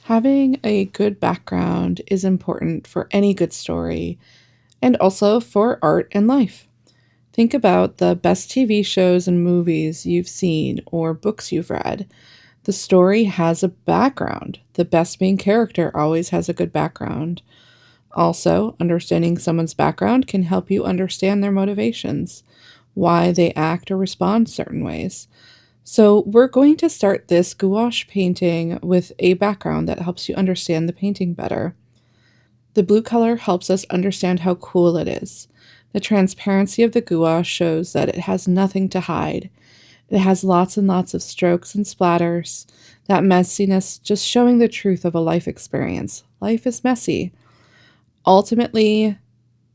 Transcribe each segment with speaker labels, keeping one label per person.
Speaker 1: Having a good background is important for any good story and also for art and life. Think about the best TV shows and movies you've seen or books you've read. The story has a background. The best main character always has a good background. Also, understanding someone's background can help you understand their motivations, why they act or respond certain ways. So, we're going to start this gouache painting with a background that helps you understand the painting better. The blue color helps us understand how cool it is. The transparency of the gouache shows that it has nothing to hide. It has lots and lots of strokes and splatters. That messiness just showing the truth of a life experience. Life is messy. Ultimately,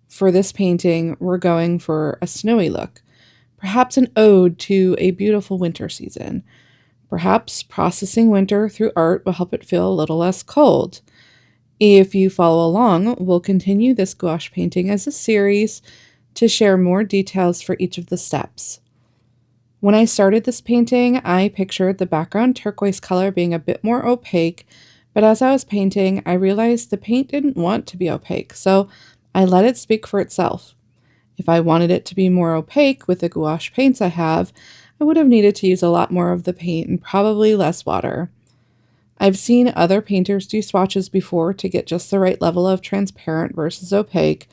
Speaker 1: for this painting, we're going for a snowy look, perhaps an ode to a beautiful winter season. Perhaps processing winter through art will help it feel a little less cold. If you follow along, we'll continue this gouache painting as a series to share more details for each of the steps. When I started this painting, I pictured the background turquoise color being a bit more opaque, but as I was painting, I realized the paint didn't want to be opaque, so I let it speak for itself. If I wanted it to be more opaque with the gouache paints I have, I would have needed to use a lot more of the paint and probably less water. I've seen other painters do swatches before to get just the right level of transparent versus opaque,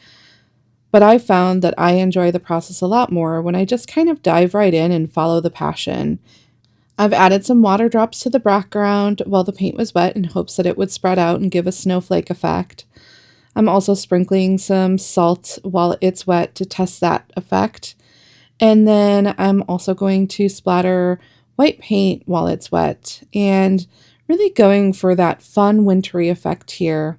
Speaker 1: but I found that I enjoy the process a lot more when I just kind of dive right in and follow the passion. I've added some water drops to the background while the paint was wet in hopes that it would spread out and give a snowflake effect. I'm also sprinkling some salt while it's wet to test that effect. And then I'm also going to splatter white paint while it's wet and really going for that fun wintry effect here.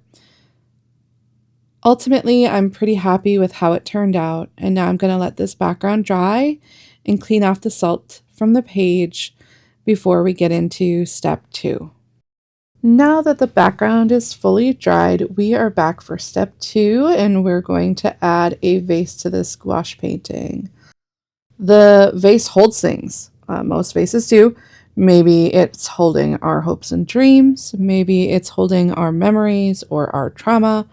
Speaker 1: Ultimately, I'm pretty happy with how it turned out, and now I'm going to let this background dry and clean off the salt from the page before we get into step 2. Now that the background is fully dried, we are back for step 2, and we're going to add a vase to this gouache painting. The vase holds things. Most vases do. Maybe it's holding our hopes and dreams. Maybe it's holding our memories or our trauma.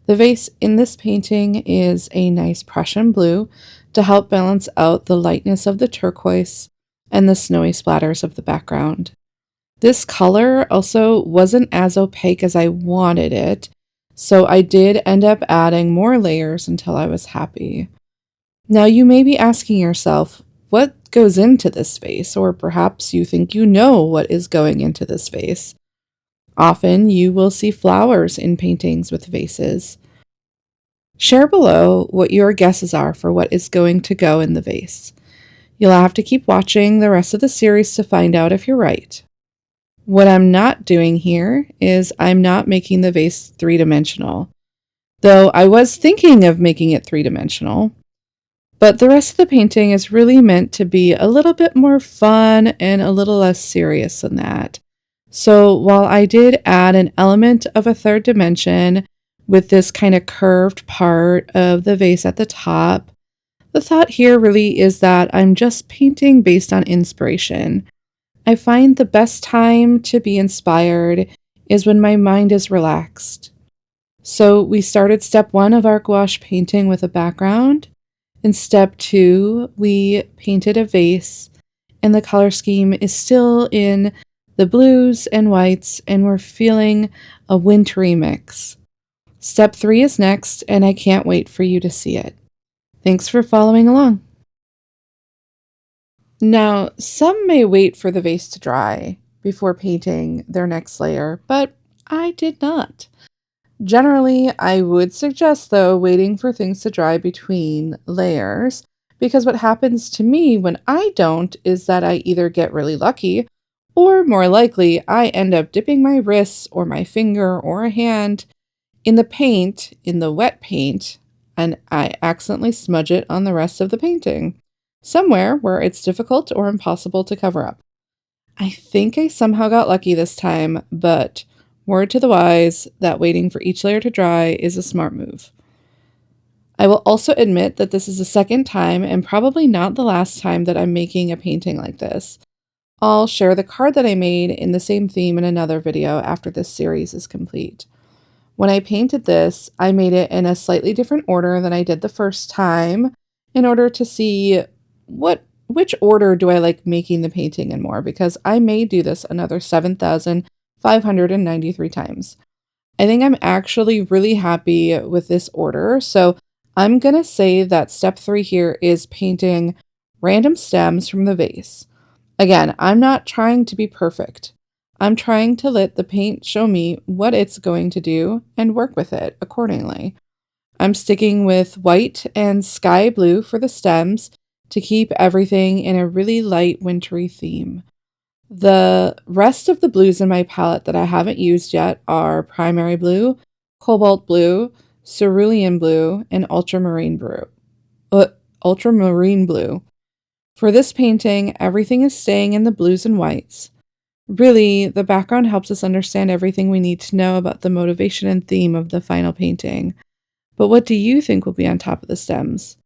Speaker 1: The vase in this painting is a nice Prussian blue to help balance out the lightness of the turquoise and the snowy splatters of the background. This color also wasn't as opaque as I wanted it, so I did end up adding more layers until I was happy. Now you may be asking yourself, what goes into this vase? Or perhaps you think you know what is going into this vase. Often you will see flowers in paintings with vases. Share below what your guesses are for what is going to go in the vase. You'll have to keep watching the rest of the series to find out if you're right. What I'm not doing here is I'm not making the vase three-dimensional, though I was thinking of making it three-dimensional. But the rest of the painting is really meant to be a little bit more fun and a little less serious than that. So while I did add an element of a third dimension with this kind of curved part of the vase at the top, the thought here really is that I'm just painting based on inspiration. I find the best time to be inspired is when my mind is relaxed. So we started step 1 of our gouache painting with a background. In step 2, we painted a vase, and the color scheme is still in the blues and whites, and we're feeling a wintry mix. Step 3 is next, and I can't wait for you to see it. Thanks for following along. Now, some may wait for the vase to dry before painting their next layer, but I did not. Generally, I would suggest, though, waiting for things to dry between layers, because what happens to me when I don't is that I either get really lucky, or more likely, I end up dipping my wrists or my finger or a hand in the paint, in the wet paint, and I accidentally smudge it on the rest of the painting, somewhere where it's difficult or impossible to cover up. I think I somehow got lucky this time, but word to the wise that waiting for each layer to dry is a smart move. I will also admit that this is the second time and probably not the last time that I'm making a painting like this. I'll share the card that I made in the same theme in another video after this series is complete. When I painted this, I made it in a slightly different order than I did the first time in order to see which order do I like making the painting in more, because I may do this another 7,593 times. I think I'm actually really happy with this order, so I'm going to say that step 3 here is painting random stems from the vase. Again, I'm not trying to be perfect. I'm trying to let the paint show me what it's going to do and work with it accordingly. I'm sticking with white and sky blue for the stems to keep everything in a really light wintry theme. The rest of the blues in my palette that I haven't used yet are primary blue, cobalt blue, cerulean blue, and ultramarine blue. Ultramarine blue. For this painting, everything is staying in the blues and whites. Really, the background helps us understand everything we need to know about the motivation and theme of the final painting. But what do you think will be on top of the stems?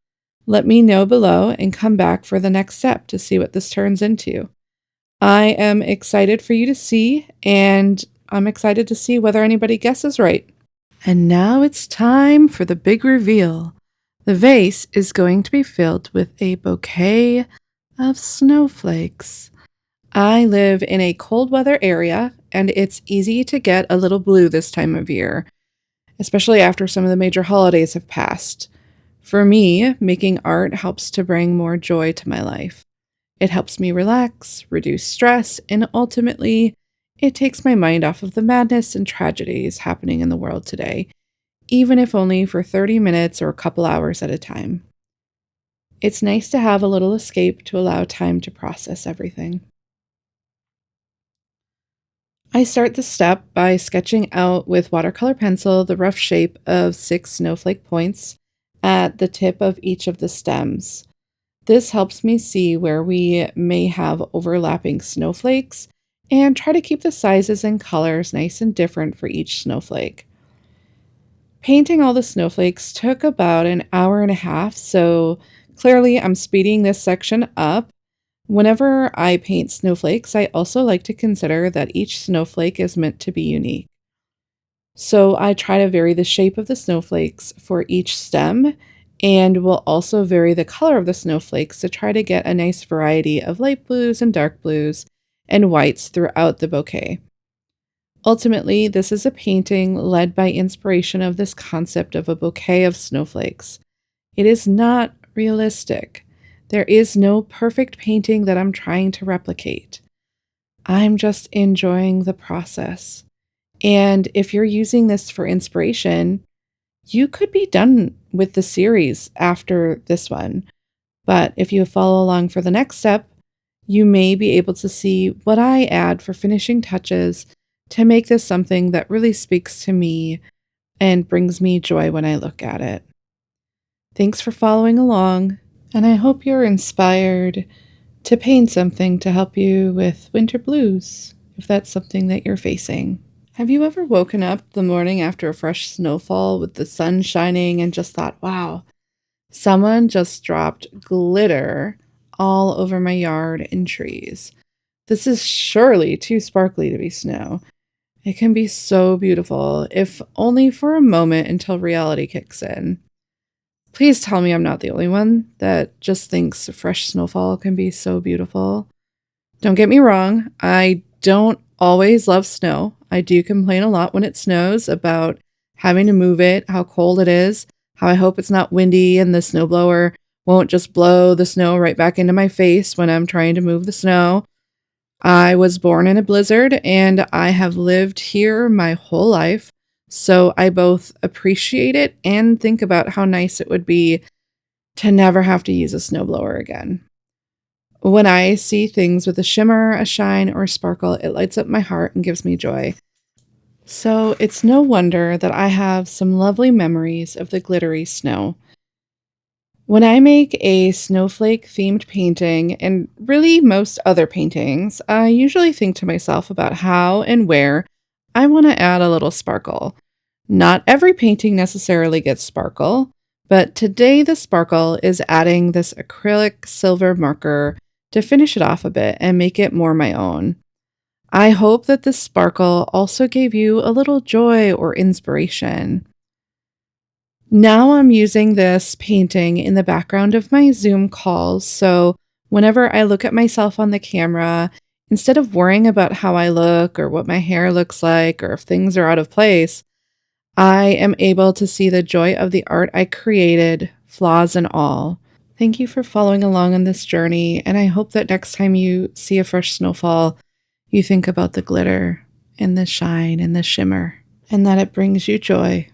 Speaker 1: Let me know below and come back for the next step to see what this turns into. I am excited for you to see, and I'm excited to see whether anybody guesses right. And now it's time for the big reveal. The vase is going to be filled with a bouquet of snowflakes. I live in a cold weather area, and it's easy to get a little blue this time of year, especially after some of the major holidays have passed. For me, making art helps to bring more joy to my life. It helps me relax, reduce stress, and ultimately, it takes my mind off of the madness and tragedies happening in the world today, even if only for 30 minutes or a couple hours at a time. It's nice to have a little escape to allow time to process everything. I start the step by sketching out with watercolor pencil the rough shape of 6 snowflake points at the tip of each of the stems. This helps me see where we may have overlapping snowflakes and try to keep the sizes and colors nice and different for each snowflake. Painting all the snowflakes took about an hour and a half, so clearly I'm speeding this section up. Whenever I paint snowflakes, I also like to consider that each snowflake is meant to be unique. So I try to vary the shape of the snowflakes for each stem, and will also vary the color of the snowflakes to try to get a nice variety of light blues and dark blues and whites throughout the bouquet. Ultimately, this is a painting led by inspiration of this concept of a bouquet of snowflakes. It is not realistic. There is no perfect painting that I'm trying to replicate. I'm just enjoying the process. And if you're using this for inspiration, you could be done with the series after this one. But if you follow along for the next step, you may be able to see what I add for finishing touches to make this something that really speaks to me and brings me joy when I look at it. Thanks for following along, and I hope you're inspired to paint something to help you with winter blues, if that's something that you're facing. Have you ever woken up the morning after a fresh snowfall with the sun shining and just thought, wow, someone just dropped glitter all over my yard and trees. This is surely too sparkly to be snow. It can be so beautiful, if only for a moment until reality kicks in. Please tell me I'm not the only one that just thinks fresh snowfall can be so beautiful. Don't get me wrong, I don't always love snow. I do complain a lot when it snows about having to move it, how cold it is, how I hope it's not windy and the snowblower won't just blow the snow right back into my face when I'm trying to move the snow. I was born in a blizzard and I have lived here my whole life, so I both appreciate it and think about how nice it would be to never have to use a snowblower again. When I see things with a shimmer, a shine, or a sparkle, it lights up my heart and gives me joy. So it's no wonder that I have some lovely memories of the glittery snow. When I make a snowflake-themed painting, and really most other paintings, I usually think to myself about how and where I want to add a little sparkle. Not every painting necessarily gets sparkle, but today the sparkle is adding this acrylic silver marker to finish it off a bit and make it more my own. I hope that this sparkle also gave you a little joy or inspiration. Now I'm using this painting in the background of my Zoom calls, so whenever I look at myself on the camera, instead of worrying about how I look or what my hair looks like or if things are out of place, I am able to see the joy of the art I created, flaws and all. Thank you for following along on this journey, and I hope that next time you see a fresh snowfall, you think about the glitter and the shine and the shimmer, and that it brings you joy.